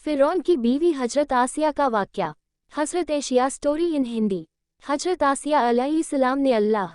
फिरौन की बीवी हजरत आसिया का वाक़या। हजरत एशिया स्टोरी इन हिंदी। हजरत आसिया अलैहिस्सलाम ने अल्लाह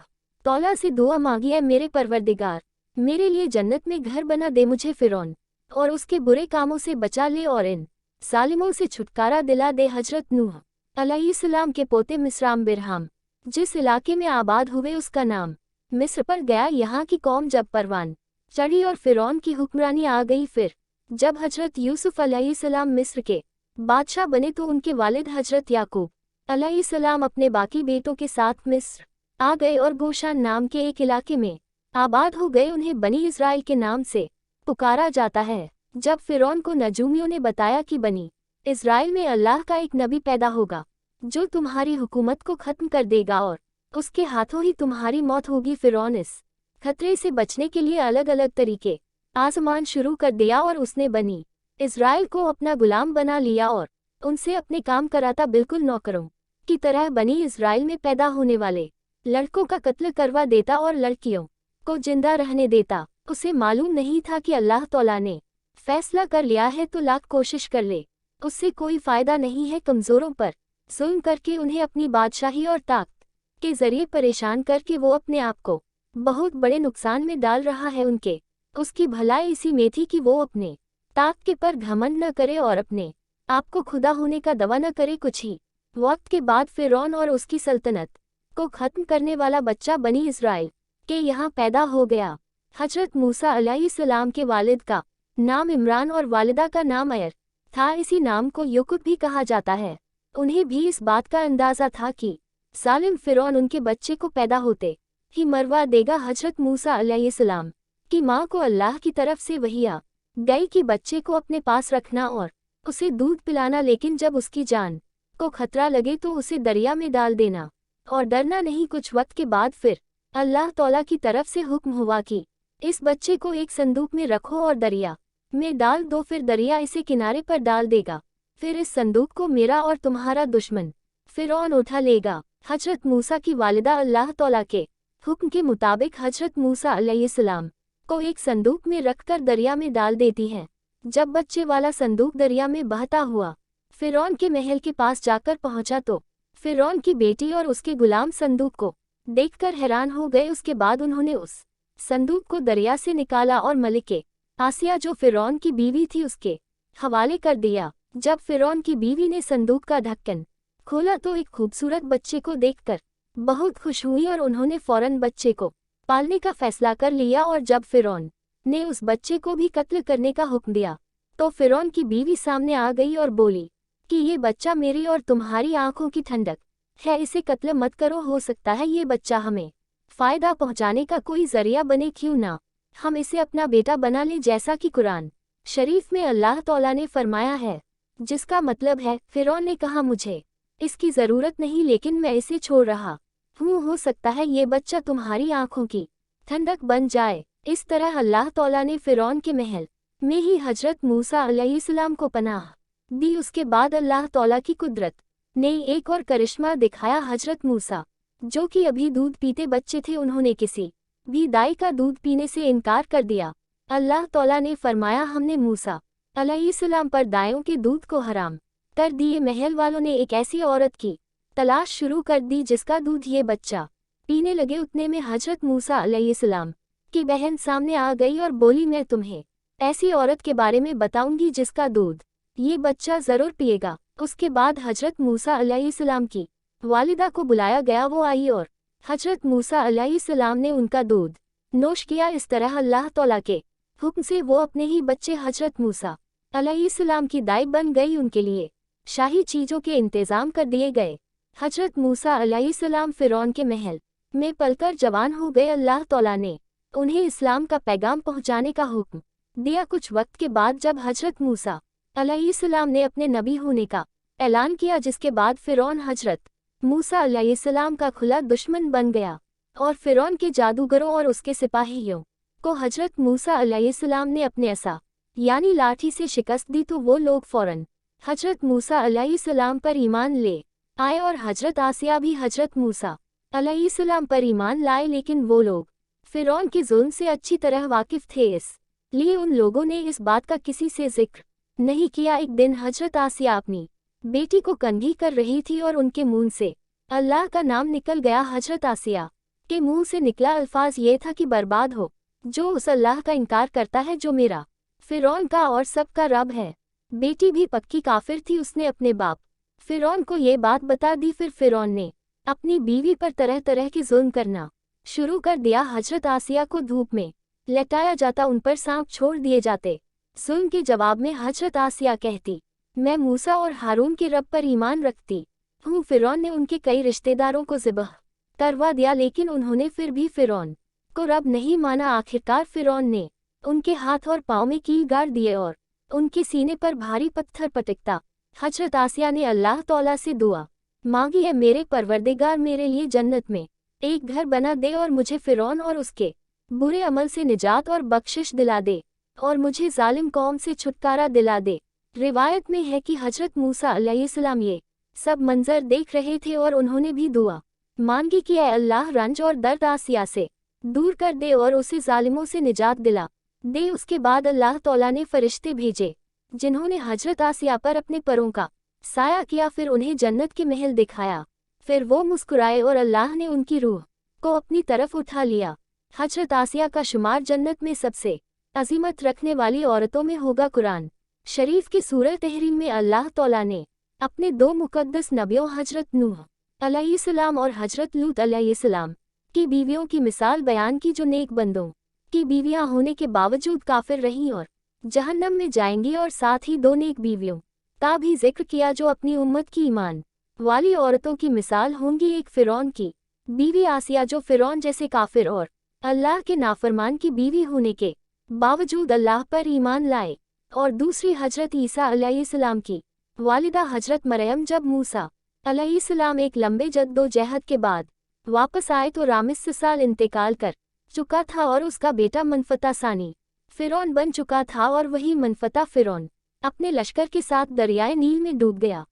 तौला से दुआ मांगी, है मेरे परवरदिगार, मेरे लिए जन्नत में घर बना दे, मुझे फिरौन और उसके बुरे कामों से बचा ले और इन सालिमों से छुटकारा दिला दे। हजरत नूह अलैहिस्सलाम के पोते मिस्राम बिरहाम जिस इलाके में आबाद हुए उसका नाम मिस्र पर गया। यहाँ की कौम जब परवान चढ़ी और फिरौन की हुक्मरानी आ गई, फिर जब हजरत यूसुफ अलैहिस्सलाम मिस्र के बादशाह बने तो उनके वालिद हजरत याकूब अलैहिस्सलाम अपने बाकी बेटों के साथ मिस्र आ गए और गोशान नाम के एक इलाके में आबाद हो गए। उन्हें बनी इस्राइल के नाम से पुकारा जाता है। जब फिरौन को नजूमियों ने बताया कि बनी इस्राइल में अल्लाह का एक नबी पैदा होगा जो तुम्हारी हुकूमत को खत्म कर देगा और उसके हाथों ही तुम्हारी मौत होगी, फिरौन इस खतरे से बचने के लिए अलग अलग तरीके आजमान शुरू कर दिया और उसने बनी इस्राइल को अपना गुलाम बना लिया और उनसे अपने काम कराता, बिल्कुल नौकरों की तरह। बनी इस्राइल में पैदा होने वाले लड़कों का कत्ल करवा देता और लड़कियों को जिंदा रहने देता। उसे मालूम नहीं था कि अल्लाह तौला ने फैसला कर लिया है तो लाख कोशिश कर ले, उससे कोई फायदा नहीं है। कमजोरों पर जुल्म करके उन्हें अपनी बादशाही और ताकत के जरिए परेशान करके वो अपने आप को बहुत बड़े नुकसान में डाल रहा है। उसकी भलाई इसी में थी कि वो अपने ताकत के पर घमंड न करे और अपने आप को खुदा होने का दावा न करे। कुछ ही वक्त के बाद फिरौन और उसकी सल्तनत को खत्म करने वाला बच्चा बनी इस्राइल के यहाँ पैदा हो गया। हजरत मूसा अलैहिस्सलाम के वालिद का नाम इमरान और वालिदा का नाम अयर था। इसी नाम को यकूब भी कहा जाता है। उन्हें भी इस बात का अंदाजा था कि सालिम फिरौन उनके बच्चे को पैदा होते ही मरवा देगा। हजरत मूसा अलैहिस्सलाम की माँ को अल्लाह की तरफ से वही आ गई कि बच्चे को अपने पास रखना और उसे दूध पिलाना, लेकिन जब उसकी जान को खतरा लगे तो उसे दरिया में डाल देना और डरना नहीं। कुछ वक्त के बाद फिर अल्लाह तौला की तरफ से हुक्म हुआ कि इस बच्चे को एक संदूक में रखो और दरिया में डाल दो, फिर दरिया इसे किनारे पर डाल देगा। फिर इस संदूक को मेरा और तुम्हारा दुश्मन फिरौन उठा लेगा। हजरत मूसा की वालिदा अल्लाह तौला के हुक्म के मुताबिक हजरत मूसा अलैहिस्सलाम को एक संदूक में रखकर दरिया में डाल देती हैं। जब बच्चे वाला संदूक दरिया में बहता हुआ फिरौन के महल के पास जाकर पहुंचा तो फिरौन की बेटी और उसके गुलाम संदूक को देखकर हैरान हो गए। उसके बाद उन्होंने उस संदूक को दरिया से निकाला और मलिके आसिया जो फिरौन की बीवी थी उसके हवाले कर दिया। जब फिरौन की बीवी ने संदूक का ढक्कन खोला तो एक खूबसूरत बच्चे को देखकर बहुत खुश हुई और उन्होंने फौरन बच्चे को पालने का फैसला कर लिया। और जब फिरौन ने उस बच्चे को भी कत्ल करने का हुक्म दिया तो फिरौन की बीवी सामने आ गई और बोली कि ये बच्चा मेरी और तुम्हारी आंखों की ठंडक है, इसे कत्ल मत करो, हो सकता है ये बच्चा हमें फायदा पहुंचाने का कोई जरिया बने, क्यों ना हम इसे अपना बेटा बना लें, जैसा कि कुरान शरीफ में अल्लाह तौला ने फरमाया है। जिसका मतलब है, फिरौन ने कहा मुझे इसकी ज़रूरत नहीं, लेकिन मैं इसे छोड़ रहा हूँ, हो सकता है ये बच्चा तुम्हारी आंखों की ठंडक बन जाए। इस तरह अल्लाह तौला ने फिरौन के महल में ही हजरत मूसा अलैहिस्सलाम को पनाह दी। उसके बाद अल्लाह तौला की कुदरत ने एक और करिश्मा दिखाया। हजरत मूसा जो कि अभी दूध पीते बच्चे थे, उन्होंने किसी भी दाई का दूध पीने से इनकार कर दिया। अल्लाह तौला ने फरमाया, हमने मूसा अलैहिस्सलाम पर दायों के दूध को हराम कर दिए। महल वालों ने एक ऐसी औरत की तलाश शुरू कर दी जिसका दूध ये बच्चा पीने लगे। उतने में हजरत मूसा अलैहिस्सलाम की बहन सामने आ गई और बोली, मैं तुम्हें ऐसी औरत के बारे में बताऊंगी जिसका दूध ये बच्चा जरूर पिएगा। उसके बाद हजरत मूसा अलैहिस्सलाम की वालिदा को बुलाया गया। वो आई और हजरत मूसा अलैहिस्सलाम ने उनका दूध नोश किया। इस तरह अल्लाह तौला के हुक्म से वो अपने ही बच्चे हजरत मूसा अलैहिस्सलाम की दाई बन गई। उनके लिए शाही चीज़ों के इंतज़ाम कर दिए गए। हजरत मूसा अलैहिस्सलाम फिरौन के महल में पलकर जवान हो गए। अल्लाह तौला ने उन्हें इस्लाम का पैगाम पहुंचाने का हुक्म दिया। कुछ वक्त के बाद जब हजरत मूसा अलैहिस्सलाम ने अपने नबी होने का ऐलान किया, जिसके बाद फिरौन हजरत मूसा अलैहिस्सलाम का खुला दुश्मन बन गया और फिरौन के जादूगरों और उसके सिपाहियों को हजरत मूसा अलैहिस्सलाम ने अपने असा यानी लाठी से शिकस्त दी तो वो लोग फौरन हजरत मूसा अलैहिस्सलाम पर ईमान ले आए और हजरत आसिया भी हजरत मूसा अलैहिस्सलाम पर ईमान लाए। लेकिन वो लोग फिरौन के जुल्म से अच्छी तरह वाकिफ थे, इसलिए उन लोगों ने इस बात का किसी से जिक्र नहीं किया। एक दिन हजरत आसिया अपनी बेटी को कंघी कर रही थी और उनके मुंह से अल्लाह का नाम निकल गया। हजरत आसिया के मुंह से निकला अल्फाज ये था कि बर्बाद हो जो उस अल्लाह का इनकार करता है जो मेरा, फिरौन का और सबका रब है। बेटी भी पक्की काफिर थी। उसने अपने बाप फिरौन को ये बात बता दी। फिर फिरौन ने अपनी बीवी पर तरह तरह के जुल्म करना शुरू कर दिया। हजरत आसिया को धूप में लटाया जाता, उन पर सांप छोड़ दिए जाते। जुल्म के जवाब में हजरत आसिया कहती, मैं मूसा और हारून के रब पर ईमान रखती हूँ। फिरौन ने उनके कई रिश्तेदारों को ज़िबह करवा दिया, लेकिन उन्होंने फिर भी फिरौन को रब नहीं माना। आखिरकार फिरौन ने उनके हाथ और पाँव में कील गाड़ दिए और उनके सीने पर भारी पत्थर पटकता। हजरत आसिया ने अल्लाह तौला से दुआ मांगी, है मेरे परवरदिगार, मेरे लिए जन्नत में एक घर बना दे और मुझे फिरौन और उसके बुरे अमल से निजात और बख्शिश दिला दे और मुझे जालिम कौम से छुटकारा दिला दे। रिवायत में है कि हजरत मूसा अलैहिस्सलाम ये सब मंजर देख रहे थे और उन्होंने भी दुआ मांगी कि ऐ अल्लाह, रंज और दर्द आसिया से दूर कर दे और उसे जालिमों से निजात दिला दे। उसके बाद अल्लाह तौला ने फरिश्ते भेजे जिन्होंने हजरत आसिया पर अपने परों का साया किया, फिर उन्हें जन्नत के महल दिखाया। फिर वो मुस्कुराए और अल्लाह ने उनकी रूह को अपनी तरफ उठा लिया। हजरत आसिया का शुमार जन्नत में सबसे अजीमत रखने वाली औरतों में होगा। कुरान शरीफ की सूरह तहरीम में अल्लाह तौला ने अपने दो मुकद्दस नबियों हजरत नूह अलैहिस्सलाम और हजरत लूत अलैहिस्सलाम की बीवियों की मिसाल बयान की, जो नेक बंदों की बीवियां होने के बावजूद काफिर रहीं और जहन्नम में जाएंगी, और साथ ही दो नेक बीवियों का भी जिक्र किया जो अपनी उम्मत की ईमान वाली औरतों की मिसाल होंगी। एक फिरौन की बीवी आसिया जो फिरौन जैसे काफिर और अल्लाह के नाफरमान की बीवी होने के बावजूद अल्लाह पर ईमान लाए, और दूसरी हजरत ईसा अलैहिस्सलाम की वालिदा हजरत मरियम। जब मूसा अलैहिस्सलाम एक लंबे जद्दोजहद के बाद वापस आए तो रामिस साल इंतकाल कर चुका था और उसका बेटा मनफता सानी फिरौन बन चुका था, और वही मनफता फिरौन अपने लश्कर के साथ दरियाए नील में डूब गया।